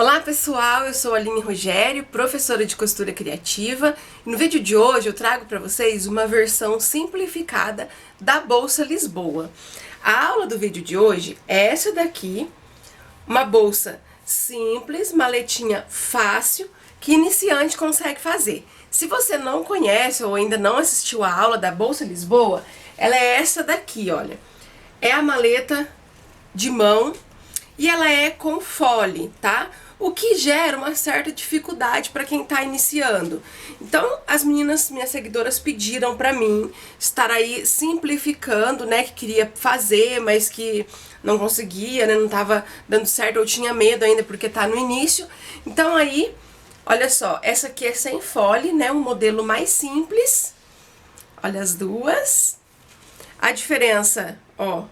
Olá pessoal, eu sou a Aline Rogério, professora de costura criativa, e no vídeo de hoje eu trago para vocês uma versão simplificada da bolsa Lisboa. A aula do vídeo de hoje é essa daqui, uma bolsa simples, maletinha fácil, que iniciante consegue fazer. Se você não conhece ou ainda não assistiu a aula da bolsa Lisboa, ela é essa daqui, olha. É a maleta de mão e ela é com fole, tá? O que gera uma certa dificuldade para quem tá iniciando. Então, as meninas, minhas seguidoras, pediram para mim estar aí simplificando, né? Que queria fazer, mas que não conseguia, né? Não tava dando certo, ou tinha medo ainda porque tá no início. Então aí, olha só, essa aqui é sem fole, né? Um modelo mais simples. Olha as duas. A diferença, ó,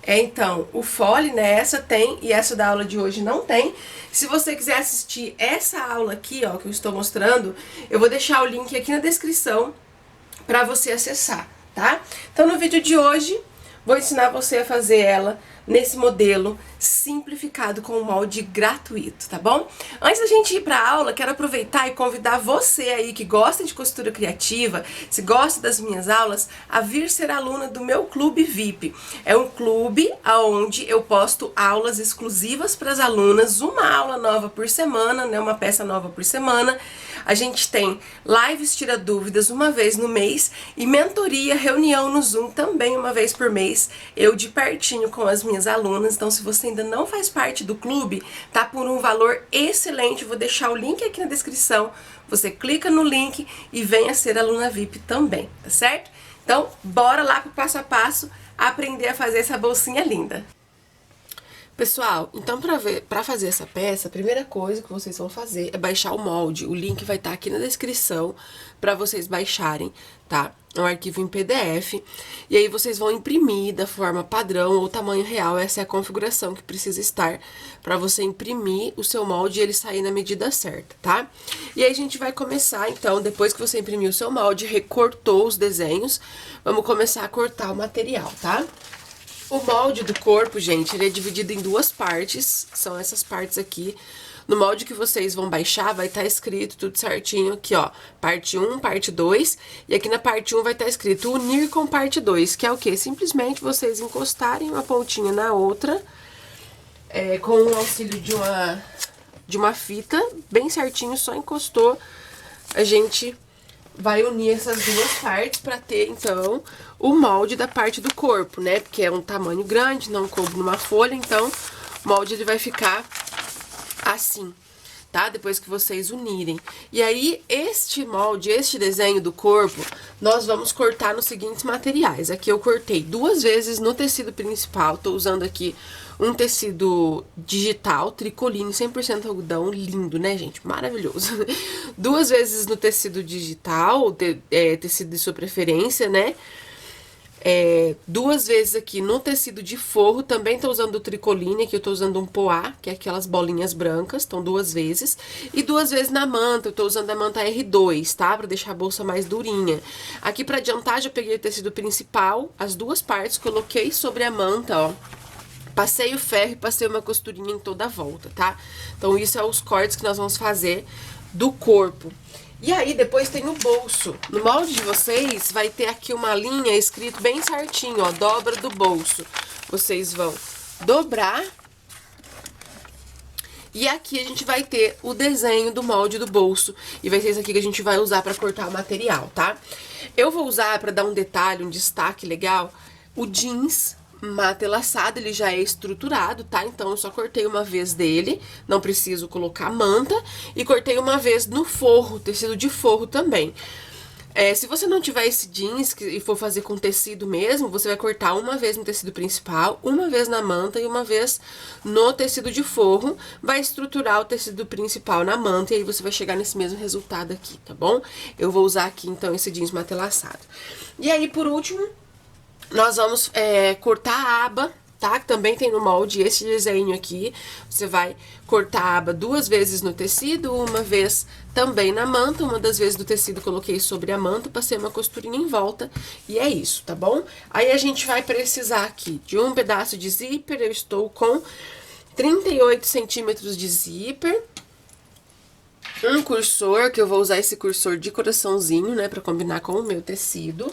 então, o fole, né, essa tem e essa da aula de hoje não tem. Se você quiser assistir essa aula aqui, ó, que eu estou mostrando, eu vou deixar o link aqui na descrição para você acessar, tá? Então, no vídeo de hoje, vou ensinar você a fazer ela nesse modelo simplificado com molde gratuito, tá bom? Antes da gente ir para a aula, quero aproveitar e convidar você aí que gosta de costura criativa, se gosta das minhas aulas, a vir ser aluna do meu clube VIP. É um clube onde eu posto aulas exclusivas para as alunas, uma aula nova por semana, né, uma peça nova por semana. A gente tem lives tira dúvidas uma vez no mês e mentoria, reunião no Zoom também uma vez por mês, eu de pertinho com as minhas alunas. Então, se você ainda não faz parte do clube, tá por um valor excelente. Vou deixar o link aqui na descrição. Você clica no link e venha ser aluna VIP também, tá certo? Então, bora lá pro passo a passo aprender a fazer essa bolsinha linda. Pessoal, então para fazer essa peça, a primeira coisa que vocês vão fazer é baixar o molde. O link vai estar aqui na descrição para vocês baixarem, tá? É um arquivo em PDF. E aí vocês vão imprimir da forma padrão ou tamanho real. Essa é a configuração que precisa estar para você imprimir o seu molde e ele sair na medida certa, tá? E aí a gente vai começar, então, depois que você imprimiu o seu molde, recortou os desenhos, vamos começar a cortar o material, tá? O molde do corpo, gente, ele é dividido em duas partes, são essas partes aqui. No molde que vocês vão baixar, vai estar escrito tudo certinho aqui, ó, parte 1, parte 2, e aqui na parte 1 vai estar escrito unir com parte 2, que é o quê? Simplesmente vocês encostarem uma pontinha na outra, com o auxílio de uma fita, bem certinho, só encostou, a gente vai unir essas duas partes para ter, então, o molde da parte do corpo, né? Porque é um tamanho grande, não coube numa folha, então o molde ele vai ficar assim, tá? Depois que vocês unirem. E aí, este molde, este desenho do corpo, nós vamos cortar nos seguintes materiais. Aqui eu cortei 2 vezes no tecido principal, tô usando aqui um tecido digital, tricoline, 100% algodão, lindo, né, gente? Maravilhoso. 2 vezes no tecido digital, tecido de sua preferência, né? 2 vezes aqui no tecido de forro, também tô usando o tricoline, aqui eu tô usando um poá, que é aquelas bolinhas brancas, então 2 vezes. E 2 vezes na manta, eu tô usando a manta R2, tá? Pra deixar a bolsa mais durinha. Aqui pra adiantar, já peguei o tecido principal, as duas partes, coloquei sobre a manta, ó. Passei o ferro e passei uma costurinha em toda a volta, tá? Então, isso é os cortes que nós vamos fazer do corpo. E aí, depois tem o bolso. No molde de vocês, vai ter aqui uma linha escrito bem certinho, ó, dobra do bolso. Vocês vão dobrar. E aqui a gente vai ter o desenho do molde do bolso. E vai ser isso aqui que a gente vai usar pra cortar o material, tá? Eu vou usar, pra dar um detalhe, um destaque legal, o jeans matelaçado, ele já é estruturado, tá? Então, eu só cortei uma vez dele, não preciso colocar manta, e cortei uma vez no forro, tecido de forro também. Se você não tiver esse jeans e for fazer com tecido mesmo, você vai cortar uma vez no tecido principal, uma vez na manta e uma vez no tecido de forro, vai estruturar o tecido principal na manta e aí você vai chegar nesse mesmo resultado aqui, tá bom? Eu vou usar aqui, então, esse jeans matelaçado. E aí, por último, nós vamos cortar a aba, tá? Que também tem no molde esse desenho aqui. Você vai cortar a aba 2 vezes no tecido, uma vez também na manta. Uma das vezes do tecido coloquei sobre a manta, passei uma costurinha em volta e é isso, tá bom? Aí a gente vai precisar aqui de um pedaço de zíper. Eu estou com 38 centímetros de zíper, um cursor, que eu vou usar esse cursor de coraçãozinho, né, pra combinar com o meu tecido.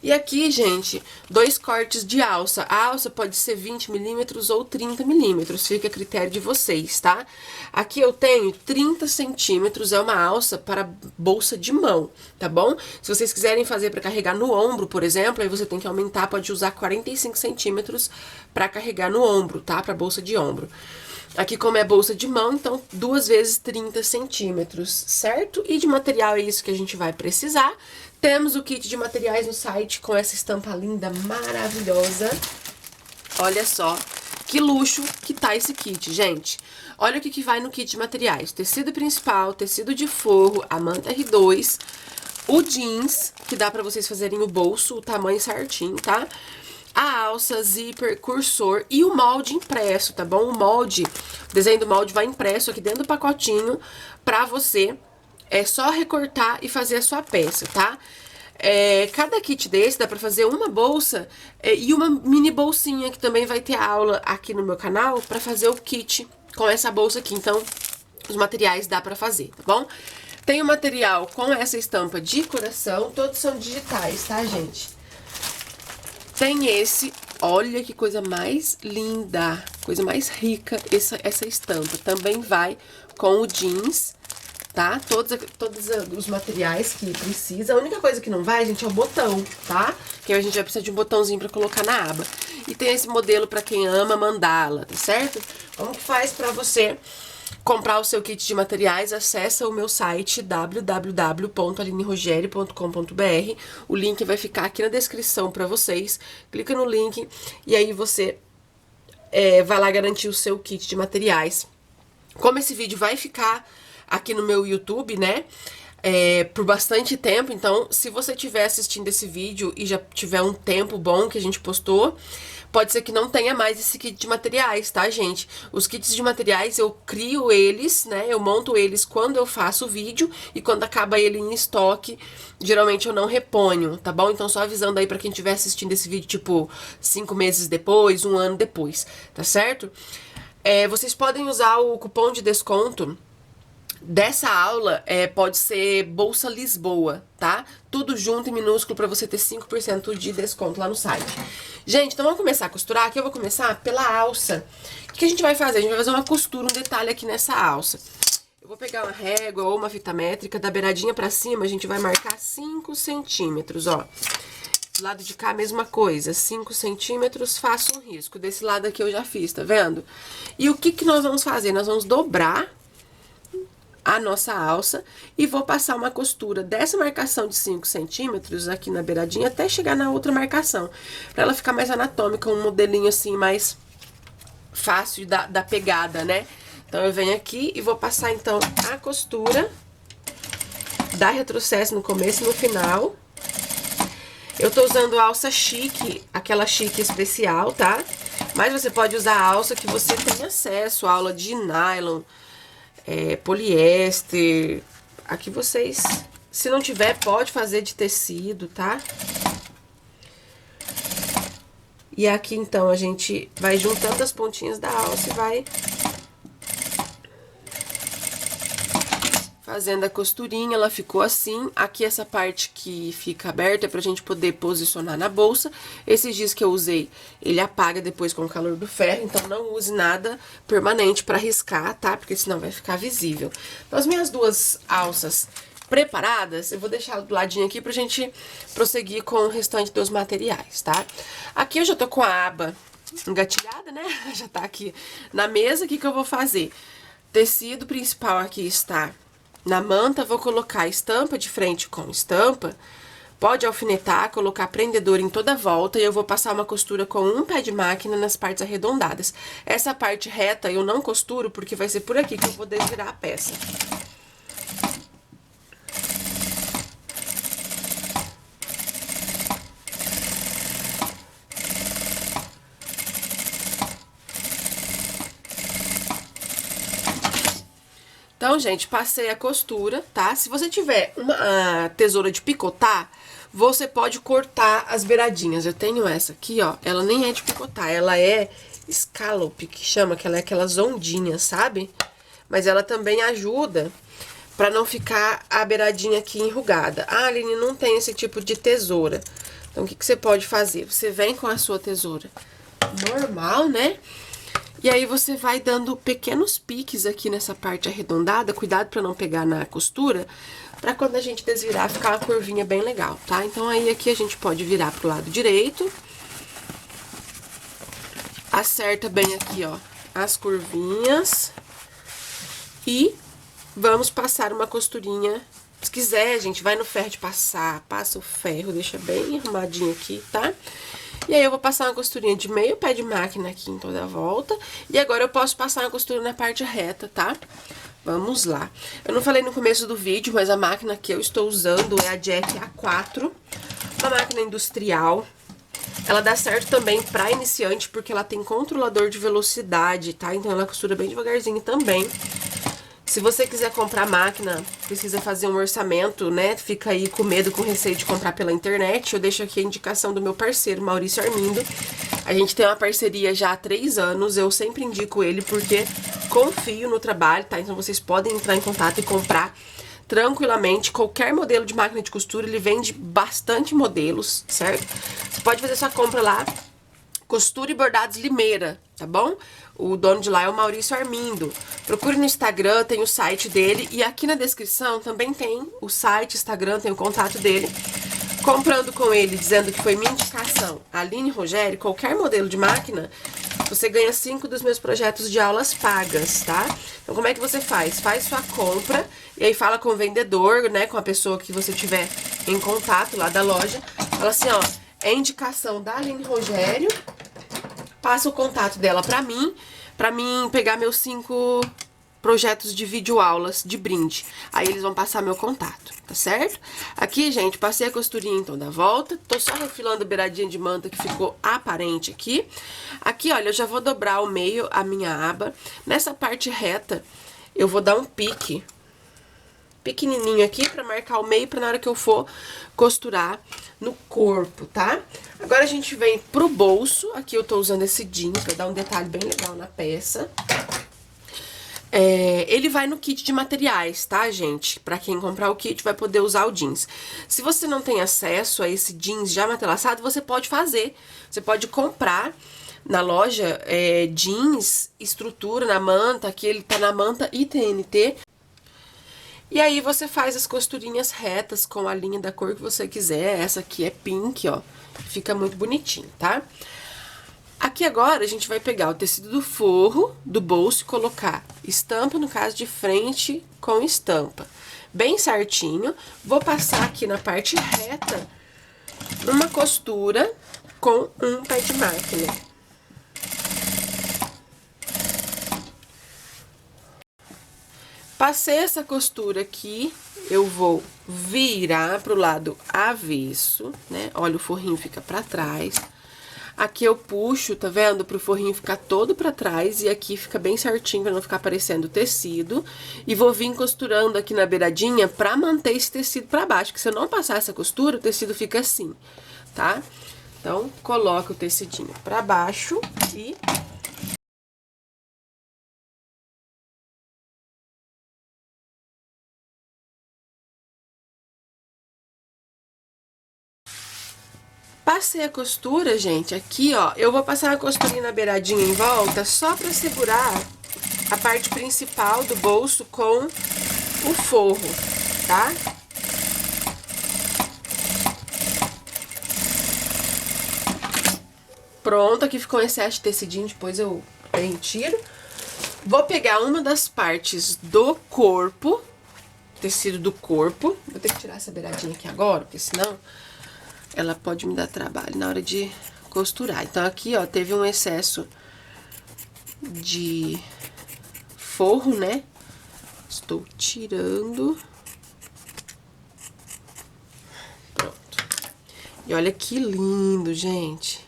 E aqui, gente, 2 cortes de alça. A alça pode ser 20 milímetros ou 30 milímetros, fica a critério de vocês, tá? Aqui eu tenho 30 centímetros, é uma alça para bolsa de mão, tá bom? Se vocês quiserem fazer para carregar no ombro, por exemplo, aí você tem que aumentar, pode usar 45 centímetros para carregar no ombro, tá? Para bolsa de ombro. Aqui, como é bolsa de mão, então 2 vezes 30 centímetros, certo? E de material é isso que a gente vai precisar. Temos o kit de materiais no site com essa estampa linda, maravilhosa. Olha só que luxo que tá esse kit, gente. Olha o que vai no kit de materiais. Tecido principal, tecido de forro, a manta R2, o jeans, que dá pra vocês fazerem o bolso, o tamanho certinho, tá? A alça, zíper, cursor e o molde impresso, tá bom? O molde, o desenho do molde vai impresso aqui dentro do pacotinho pra você só recortar e fazer a sua peça, tá? Cada kit desse dá pra fazer uma bolsa e uma mini bolsinha, que também vai ter aula aqui no meu canal pra fazer o kit com essa bolsa aqui. Então, os materiais dá pra fazer, tá bom? Tem o material com essa estampa de coração, todos são digitais, tá, gente? Tem esse, olha que coisa mais linda, coisa mais rica essa estampa. Também vai com o jeans, tá? Todos os materiais que precisa. A única coisa que não vai, gente, é o botão, tá? Que a gente vai precisar de um botãozinho pra colocar na aba. E tem esse modelo pra quem ama mandala, tá certo? Como que faz pra você comprar o seu kit de materiais? Acessa o meu site www.alinerogerio.com.br. O link vai ficar aqui na descrição pra vocês. Clica no link e aí você vai lá garantir o seu kit de materiais. Como esse vídeo vai ficar aqui no meu YouTube, né, por bastante tempo, então se você estiver assistindo esse vídeo e já tiver um tempo bom que a gente postou, pode ser que não tenha mais esse kit de materiais, tá, gente? Os kits de materiais eu crio eles, né, eu monto eles quando eu faço o vídeo e quando acaba ele em estoque, geralmente eu não reponho, tá bom? Então só avisando aí pra quem estiver assistindo esse vídeo, tipo, 5 meses depois, 1 ano depois, tá certo? Vocês podem usar o cupom de desconto dessa aula, pode ser Bolsa Lisboa, tá? Tudo junto em minúsculo pra você ter 5% de desconto lá no site. Gente, então vamos começar a costurar. Aqui eu vou começar pela alça. O que a gente vai fazer? A gente vai fazer uma costura, um detalhe aqui nessa alça. Eu vou pegar uma régua ou uma fita métrica, da beiradinha pra cima, a gente vai marcar 5 centímetros, ó. Do lado de cá, a mesma coisa, 5 centímetros, faço um risco. Desse lado aqui eu já fiz, tá vendo? E o que nós vamos fazer? Nós vamos dobrar a nossa alça e vou passar uma costura dessa marcação de 5 centímetros aqui na beiradinha até chegar na outra marcação, pra ela ficar mais anatômica, um modelinho assim mais fácil da pegada, né? Então eu venho aqui e vou passar então a costura, dar retrocesso no começo e no final. Eu tô usando a alça chique, aquela chique especial, tá? Mas você pode usar a alça que você tem acesso, a aula de nylon, poliéster. Aqui vocês, se não tiver, pode fazer de tecido, tá? E aqui então a gente vai juntando as pontinhas da alça e vai fazendo a costurinha. Ela ficou assim. Aqui essa parte que fica aberta é pra gente poder posicionar na bolsa. Esse giz que eu usei, ele apaga depois com o calor do ferro, então não use nada permanente pra riscar, tá? Porque senão vai ficar visível. Então as minhas duas alças preparadas, eu vou deixar do ladinho aqui pra gente prosseguir com o restante dos materiais, tá? Aqui eu já tô com a aba engatilhada, né? Já tá aqui na mesa. O que que eu vou fazer? Tecido principal aqui está na manta, vou colocar estampa de frente com estampa, pode alfinetar, colocar prendedor em toda a volta e eu vou passar uma costura com um pé de máquina nas partes arredondadas. Essa parte reta eu não costuro porque vai ser por aqui que eu vou desvirar a peça. Então, gente, passei a costura, tá? Se você tiver uma tesoura de picotar, você pode cortar as beiradinhas. Eu tenho essa aqui, ó, ela nem é de picotar, ela é scallop, que chama, que ela é aquelas ondinhas, sabe? Mas ela também ajuda pra não ficar a beiradinha aqui enrugada. Ah, Aline, não tem esse tipo de tesoura. Então, o que você pode fazer? Você vem com a sua tesoura normal, né? E aí, você vai dando pequenos piques aqui nessa parte arredondada. Cuidado pra não pegar na costura, pra quando a gente desvirar, ficar uma curvinha bem legal, tá? Então, aí, aqui a gente pode virar pro lado direito. Acerta bem aqui, ó, as curvinhas. E vamos passar uma costurinha. Se quiser, gente, vai no ferro de passar, passa o ferro, deixa bem arrumadinho aqui, tá? E aí, eu vou passar uma costurinha de meio pé de máquina aqui em toda a volta. E agora, eu posso passar uma costura na parte reta, tá? Vamos lá. Eu não falei no começo do vídeo, mas a máquina que eu estou usando é a Jack A4. Uma máquina industrial. Ela dá certo também pra iniciante, porque ela tem controlador de velocidade, tá? Então, ela costura bem devagarzinho também. Se você quiser comprar máquina, precisa fazer um orçamento, né? Fica aí com medo, com receio de comprar pela internet. Eu deixo aqui a indicação do meu parceiro, Maurício Armindo. A gente tem uma parceria já há 3 anos. Eu sempre indico ele porque confio no trabalho, tá? Então, vocês podem entrar em contato e comprar tranquilamente qualquer modelo de máquina de costura. Ele vende bastante modelos, certo? Você pode fazer sua compra lá. Costura e Bordados Limeira, tá bom? O dono de lá é o Maurício Armindo. Procure no Instagram, tem o site dele. E aqui na descrição também tem o site, Instagram, tem o contato dele. Comprando com ele, dizendo que foi minha indicação, Aline Rogério, qualquer modelo de máquina, você ganha 5 dos meus projetos de aulas pagas, tá? Então, como é que você faz? Faz sua compra e aí fala com o vendedor, né? Com a pessoa que você tiver em contato lá da loja. Fala assim, ó, é indicação da Aline Rogério. Passa o contato dela pra mim pegar meus 5 projetos de videoaulas de brinde. Aí eles vão passar meu contato, tá certo? Aqui, gente, passei a costurinha então da volta. Tô só refilando a beiradinha de manta que ficou aparente aqui. Aqui, olha, eu já vou dobrar ao meio a minha aba. Nessa parte reta, eu vou dar um pique pequenininho aqui pra marcar o meio, pra na hora que eu for costurar no corpo, tá? Agora a gente vem pro bolso. Aqui eu tô usando esse jeans pra dar um detalhe bem legal na peça. Ele vai no kit de materiais, tá, gente? Pra quem comprar o kit vai poder usar o jeans. Se você não tem acesso a esse jeans já matelaçado, você pode fazer. Você pode comprar na loja jeans, estrutura na manta, aqui ele tá na manta e TNT. E aí, você faz as costurinhas retas com a linha da cor que você quiser. Essa aqui é pink, ó. Fica muito bonitinho, tá? Aqui agora, a gente vai pegar o tecido do forro do bolso e colocar estampa, no caso, de frente com estampa. Bem certinho. Vou passar aqui na parte reta uma costura com um pé de máquina. Passei essa costura aqui, eu vou virar pro lado avesso, né? Olha, o forrinho fica pra trás. Aqui eu puxo, tá vendo? Pro forrinho ficar todo pra trás e aqui fica bem certinho pra não ficar aparecendo o tecido. E vou vir costurando aqui na beiradinha pra manter esse tecido pra baixo, que se eu não passar essa costura, o tecido fica assim, tá? Então, coloca o tecidinho pra baixo e passei a costura, gente, aqui, ó, eu vou passar a costurinha na beiradinha em volta só pra segurar a parte principal do bolso com o forro, tá? Pronto, aqui ficou um excesso de tecidinho, depois eu retiro. Vou pegar uma das partes do corpo, tecido do corpo. Vou ter que tirar essa beiradinha aqui agora, porque senão ela pode me dar trabalho na hora de costurar. Então, aqui, ó, teve um excesso de forro, né? Estou tirando. Pronto. E olha que lindo, gente.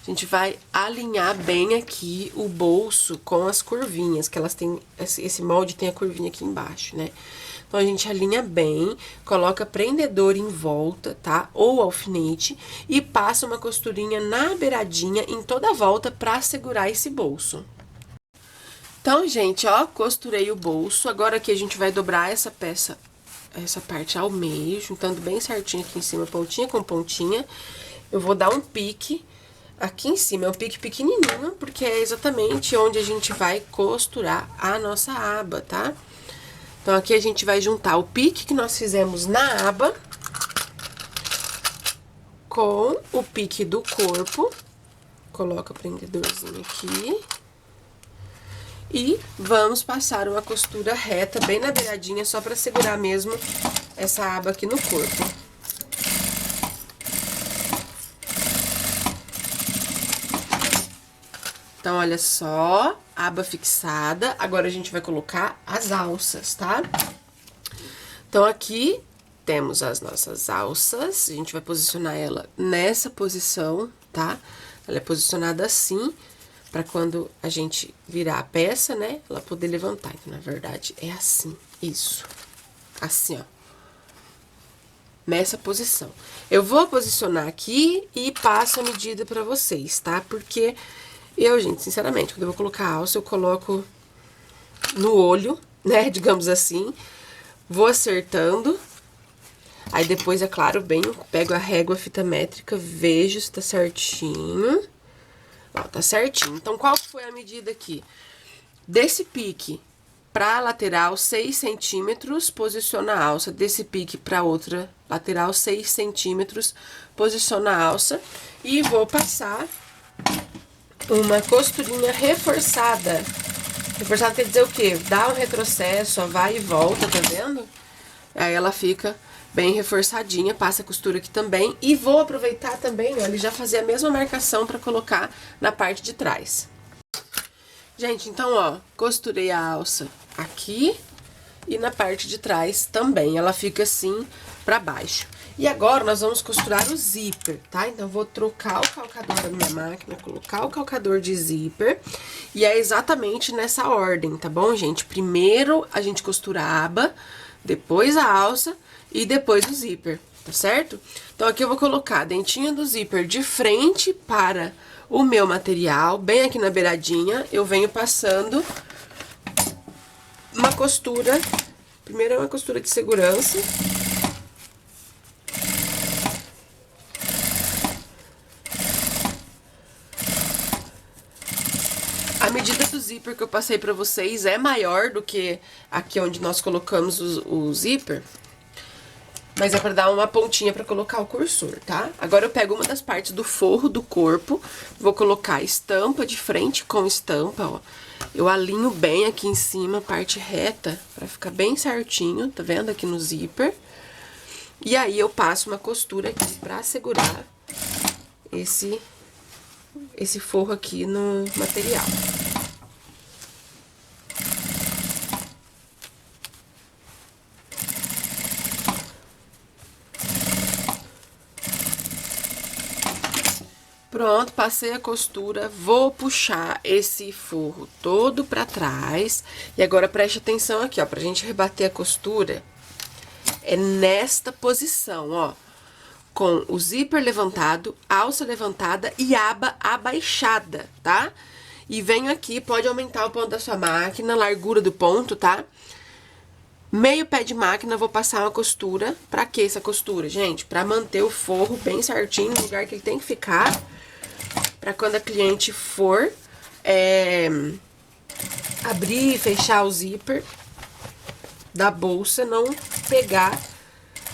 a gente vai alinhar bem aqui o bolso com as curvinhas, que elas têm, esse molde tem a curvinha aqui embaixo, né? Então, a gente alinha bem, coloca prendedor em volta, tá? Ou alfinete, e passa uma costurinha na beiradinha em toda a volta pra segurar esse bolso. Então, gente, ó, costurei o bolso. Agora aqui a gente vai dobrar essa peça, essa parte ao meio, juntando bem certinho aqui em cima, pontinha com pontinha. Eu vou dar um pique aqui em cima, é um pique pequenininho, porque é exatamente onde a gente vai costurar a nossa aba, tá? Então, aqui a gente vai juntar o pique que nós fizemos na aba com o pique do corpo. Coloca o prendedorzinho aqui. E vamos passar uma costura reta bem na beiradinha, só pra segurar mesmo essa aba aqui no corpo. Então, olha só, aba fixada. Agora, a gente vai colocar as alças, tá? Então, aqui temos as nossas alças. A gente vai posicionar ela nessa posição, tá? Ela é posicionada assim, pra quando a gente virar a peça, né? Ela poder levantar. Então, na verdade, é assim, isso. Assim, ó. Nessa posição. Eu vou posicionar aqui e passo a medida pra vocês, tá? Porque eu, gente, sinceramente, quando eu vou colocar a alça, eu coloco no olho, né, digamos assim, vou acertando, aí depois, é claro, bem, eu pego a régua, a fita métrica, vejo se tá certinho, ó, tá certinho. Então, qual foi a medida aqui? Desse pique pra lateral, 6 centímetros, posiciona a alça, desse pique pra outra lateral, 6 centímetros, posiciona a alça, e vou passar uma costurinha reforçada. Reforçada quer dizer o quê? Dá um retrocesso, ó, vai e volta, tá vendo? Aí ela fica bem reforçadinha, passa a costura aqui também. E vou aproveitar também, ó, ele já fazer a mesma marcação pra colocar na parte de trás. Gente, então, ó, costurei a alça aqui e na parte de trás também. Ela fica assim pra baixo. E agora, nós vamos costurar o zíper, tá? Então, eu vou trocar o calcador da minha máquina, colocar o calcador de zíper. E é exatamente nessa ordem, tá bom, gente? Primeiro, a gente costura a aba, depois a alça e depois o zíper, tá certo? Então, aqui eu vou colocar a dentinha do zíper de frente para o meu material, bem aqui na beiradinha. Eu venho passando uma costura, primeiro é uma costura de segurança. A medida do zíper que eu passei pra vocês é maior do que aqui onde nós colocamos o zíper, mas é pra dar uma pontinha pra colocar o cursor, tá? Agora eu pego uma das partes do forro do corpo, vou colocar estampa de frente com estampa, ó. Eu alinho bem aqui em cima, a parte reta, pra ficar bem certinho, tá vendo? Aqui no zíper. E aí, eu passo uma costura aqui pra segurar esse forro aqui no material. Pronto, passei a costura, vou puxar esse forro todo pra trás. E agora preste atenção aqui, ó, pra gente rebater a costura, é nesta posição, ó, com o zíper levantado, alça levantada e aba abaixada, tá? E venho aqui, pode aumentar o ponto da sua máquina, largura do ponto, tá? Meio pé de máquina, vou passar uma costura. Pra que essa costura, gente? Pra manter o forro bem certinho no lugar que ele tem que ficar. Pra quando a cliente for abrir e fechar o zíper da bolsa, não pegar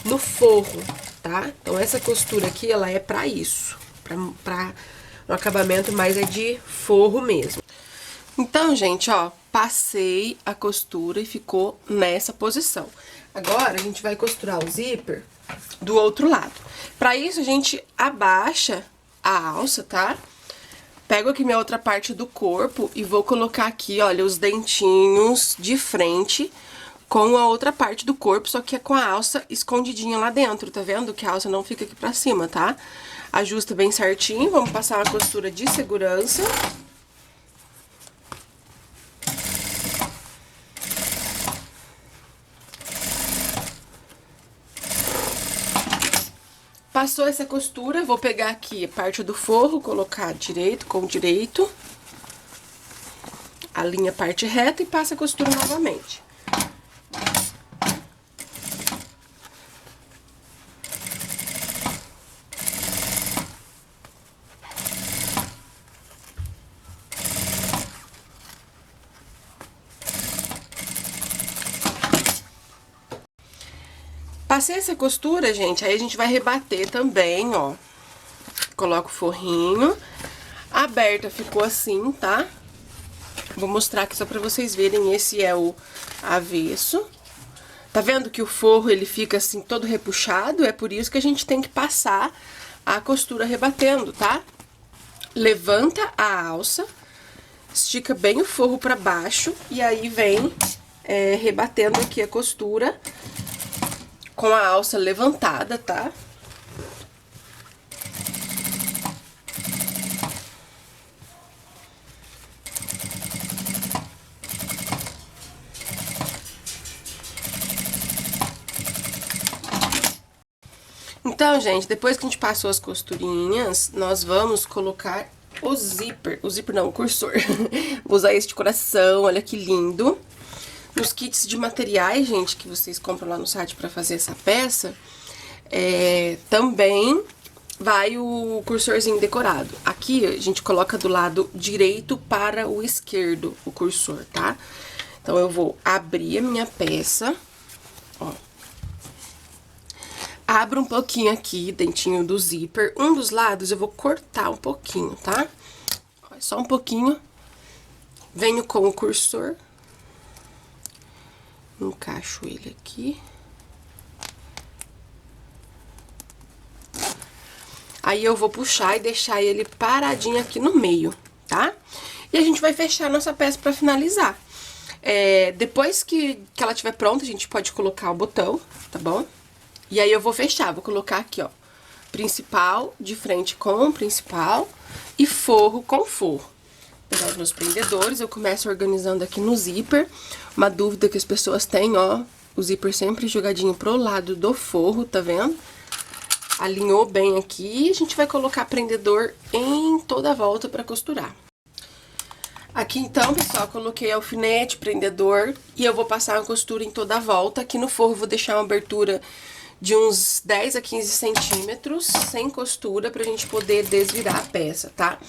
no forro, tá? Então, essa costura aqui, ela é pra isso. Pra um acabamento mais é de forro mesmo. Então, gente, ó, passei a costura e ficou nessa posição. Agora, a gente vai costurar o zíper do outro lado. Pra isso, a gente abaixa a alça, tá? Pego aqui minha outra parte do corpo e vou colocar aqui, olha, os dentinhos de frente com a outra parte do corpo, só que é com a alça escondidinha lá dentro, tá vendo? Que a alça não fica aqui pra cima, tá? Ajusta bem certinho, vamos passar uma costura de segurança. Passou essa costura, vou pegar aqui a parte do forro, colocar direito com direito. Alinha a parte reta e passa a costura novamente. Passei essa costura, gente, aí a gente vai rebater também, ó. Coloca o forrinho. A aberta ficou assim, tá? Vou mostrar aqui só pra vocês verem, esse é o avesso. Tá vendo que o forro, ele fica assim, todo repuxado? É por isso que a gente tem que passar a costura rebatendo, tá? Levanta a alça, estica bem o forro pra baixo e aí vem rebatendo aqui a costura com a alça levantada, tá? Então, gente, depois que a gente passou as costurinhas, nós vamos colocar o zíper não, o cursor. Vou usar esse de coração, olha que lindo. Nos kits de materiais, gente, que vocês compram lá no site pra fazer essa peça, também vai o cursorzinho decorado. Aqui, a gente coloca do lado direito para o esquerdo, o cursor, tá? Então, eu vou abrir a minha peça, ó. Abro um pouquinho aqui, dentinho do zíper. Um dos lados eu vou cortar um pouquinho, tá? Só um pouquinho. Venho com o cursor. Encaixo ele aqui. Aí eu vou puxar e deixar ele paradinho aqui no meio, tá? E a gente vai fechar a nossa peça pra finalizar. Depois que ela estiver pronta, a gente pode colocar o botão, tá bom? E aí eu vou fechar, vou colocar aqui, ó, principal de frente com principal e forro com forro. Vou pegar os meus prendedores, eu começo organizando aqui no zíper. Uma dúvida que as pessoas têm, ó, o zíper sempre jogadinho pro lado do forro, tá vendo? Alinhou bem aqui e a gente vai colocar prendedor em toda a volta pra costurar. Aqui então, pessoal, coloquei alfinete, prendedor e eu vou passar uma costura em toda a volta. Aqui no forro vou deixar uma abertura de uns 10 a 15 centímetros, sem costura, pra gente poder desvirar a peça, tá?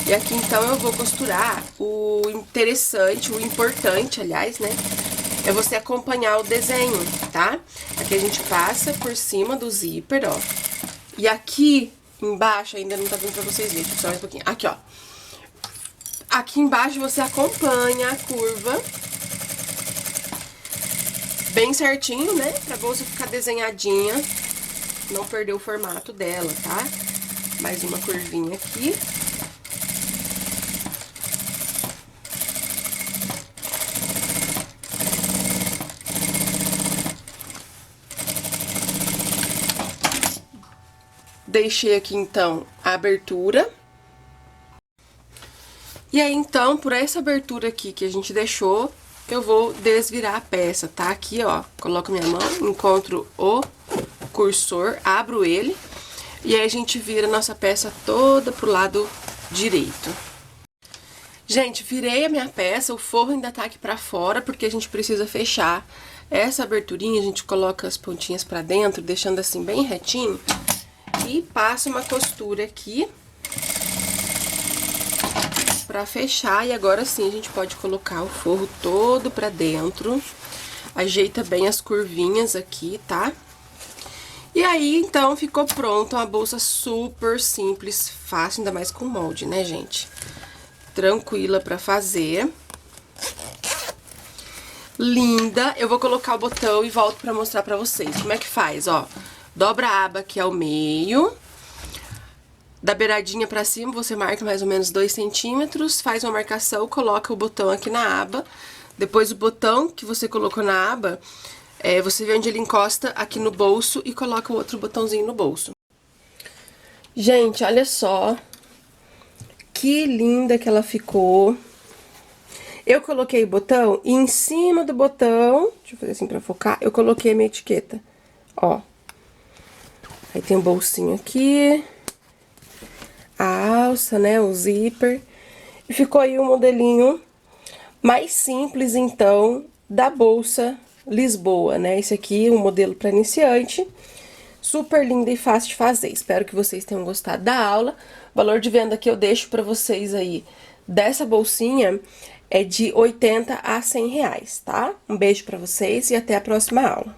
E aqui, então, eu vou costurar. O interessante, o importante, aliás, né, é você acompanhar o desenho, tá? Aqui a gente passa por cima do zíper, ó. E aqui embaixo, ainda não tá dando pra vocês verem, só mais um pouquinho. Aqui, ó. Aqui embaixo você acompanha a curva bem certinho, né? Pra bolsa ficar desenhadinha, não perder o formato dela, tá? Mais uma curvinha aqui. Deixei aqui, então, a abertura. E aí, então, por essa abertura aqui que a gente deixou, eu vou desvirar a peça, tá? Aqui, ó, coloco minha mão, encontro o cursor, abro ele, e aí a gente vira a nossa peça toda pro lado direito. Gente, virei a minha peça, o forro ainda tá aqui pra fora, porque a gente precisa fechar essa aberturinha, a gente coloca as pontinhas pra dentro, deixando assim bem retinho, e passa uma costura aqui pra fechar, e agora sim a gente pode colocar o forro todo pra dentro. Ajeita bem as curvinhas aqui, tá? E aí, então, ficou pronta uma bolsa super simples, fácil, ainda mais com molde, né, gente? Tranquila pra fazer. Linda! Eu vou colocar o botão e volto pra mostrar pra vocês como é que faz, ó. Dobra a aba aqui ao meio. Da beiradinha pra cima, você marca mais ou menos 2 centímetros, faz uma marcação, coloca o botão aqui na aba, Depois o botão que você colocou na aba, você vê onde ele encosta aqui no bolso e coloca o outro botãozinho no bolso. Gente, olha só que linda que ela ficou. Eu coloquei o botão e em cima do botão, deixa eu fazer assim pra focar, eu coloquei a minha etiqueta, ó. Aí tem um bolsinho aqui, a alça, né, o zíper. E ficou aí um modelinho mais simples, então, da bolsa Lisboa, né? Esse aqui é um modelo para iniciante, super linda e fácil de fazer. Espero que vocês tenham gostado da aula. O valor de venda que eu deixo para vocês aí dessa bolsinha é de 80 a 100 reais, tá? Um beijo para vocês e até a próxima aula.